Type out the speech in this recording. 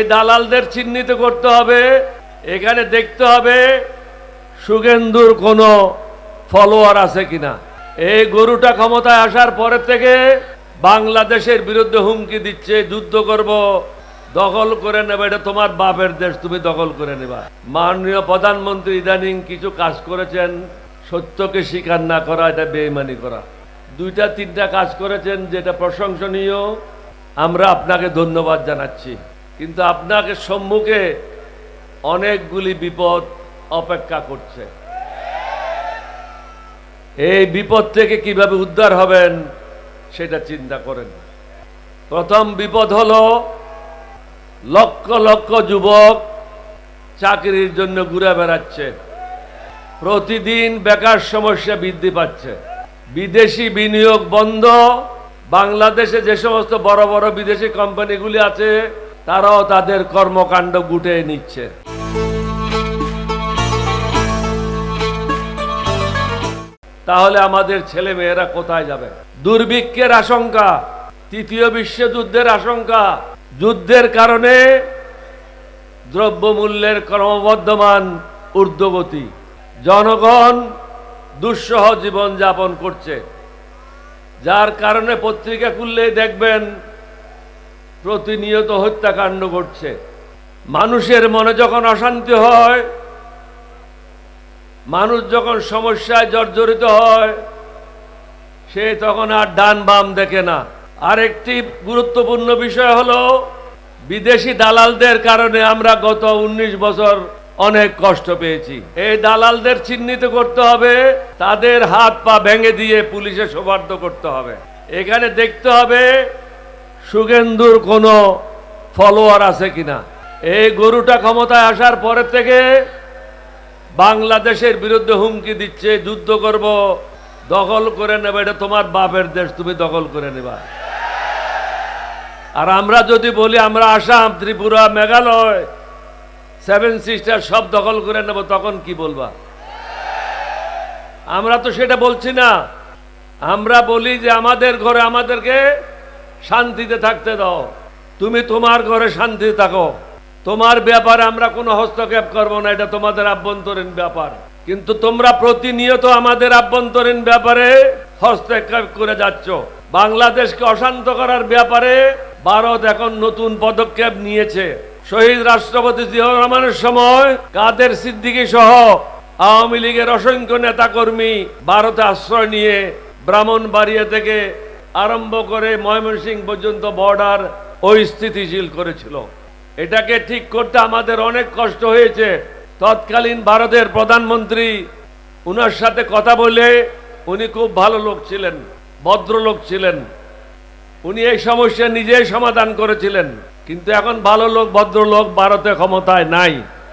এই দালালদের চিহ্নিত করতে হবে। এখানে দেখতে হবে শুভেন্দুর কোনো ফলোয়ার আছে কিনা। এই গরুটা ক্ষমতায় আসার পরের থেকে বাংলাদেশের বিরুদ্ধে হুমকি দিচ্ছে, যুদ্ধ করব, দখল করে নেবে, এটা তোমার বাপের দেশ, তুমি দখল করে নেবা। মাননীয় প্রধানমন্ত্রী ইদানিং কিছু কাজ করেছেন, সত্যকে স্বীকার না করা এটা বেঈমানি করা। দুইটা তিনটা কাজ করেছেন যেটা প্রশংসনীয়, আমরা আপনাকে ধন্যবাদ জানাচ্ছি। কিন্তু আপনাকে সম্মুখে অনেকগুলি বিপদ অপেক্ষা করছে। এই বিপদ থেকে কিভাবে উদ্ধার হবেন সেটা চিন্তা করেন। প্রথম বিপদ হলো লক্ষ লক্ষ যুবক চাকরির জন্য ঘুরে বেড়াচ্ছে, প্রতিদিন বেকার সমস্যা বৃদ্ধি পাচ্ছে, বিদেশি বিনিয়োগ বন্ধ। বাংলাদেশে যে সমস্ত বড় বড় বিদেশি কোম্পানিগুলি আছে তারাও তাদের কর্মকাণ্ড গুটিয়ে নিচ্ছে। তাহলে আমাদের ছেলে মেয়েরা কোথায় যাবে? দুর্ভিক্ষের আশঙ্কা, তৃতীয় বিশ্বযুদ্ধের আশঙ্কা, যুদ্ধের কারণে দ্রব্যমূল্যের ক্রমবর্ধমান ঊর্ধ্বগতি, জনগণ দুঃসহ জীবন যাপন করছে, যার কারণে পত্রিকা খুললেই দেখবেন প্রতিনিয়ত হত্যাকাণ্ড ঘটছে। মানুষের মনে যখন অশান্তি হয়, মানুষ যখন সমস্যায় জর্জরিত হয়, সে তখন আর ডান বাম দেখে না। আরেকটি গুরুত্বপূর্ণ বিষয় হলো বিদেশি দালালদের কারণে আমরা গত 19 বছর অনেক কষ্ট পেয়েছি। এই দালালদের চিহ্নিত করতে হবে, তাদের হাত পা ভেঙে দিয়ে পুলিশে সোপর্দ করতে হবে। এখানে দেখতে হবে শুভেন্দুর কোনো ফলোয়ার আছে কিনা। এই গরুটা ক্ষমতায় আসার পরের থেকে বাংলাদেশের বিরুদ্ধে হুমকি দিচ্ছে, যুদ্ধ করব, দখল করে নেবে, এটা তোমার বাপের দেশ, তুমি দখল করে নেবা। আর আমরা যদি বলি আমরা আসাম, ত্রিপুরা, মেঘালয়, 7 সিস্টার সব দখল করে নেব, তখন কি বলবা? আমরা তো সেটা বলছি না। আমরা বলি যে আমাদের ঘরে আমাদেরকে শান্তিতে থাকতে দাও, তুমি তোমার ঘরে শান্তিতে থাকো, তোমার ব্যাপারে আমরা কোনো হস্তক্ষেপ করব না, এটা তোমাদের আভ্যন্তরীণ ব্যাপার। কিন্তু তোমরা প্রতিনিয়ত আমাদের আভ্যন্তরীণ ব্যাপারে হস্তক্ষেপ করে যাচ্ছ। বাংলাদেশকে অশান্ত করার ব্যাপারে ভারত এখন নতুন পদক্ষেপ নিয়েছে। শহীদ রাষ্ট্রপতি জিয়াউর রহমানের সময় কাদের সিদ্দিকী সহ আওয়ামী লীগের অসংখ্য নেতাকর্মী ভারতে আশ্রয় নিয়ে ব্রাহ্মণবাড়িয়া থেকে আরম্ভ করে ময়মনসিংহ পর্যন্ত বর্ডার অস্থিতিশীল করেছিল। এটাকে ঠিক করতে আমাদের অনেক কষ্ট হয়েছে। তৎকালীন ভারতের প্রধানমন্ত্রী, উনার সাথে কথা বলে, উনি খুব ভালো লোক ছিলেন, ভদ্রলোক ছিলেন, উনি এই সমস্যা নিজেই সমাধান করেছিলেন। কিন্তু এখন ভালো লোক, ভদ্রলোক ভারতে ক্ষমতায় নাই।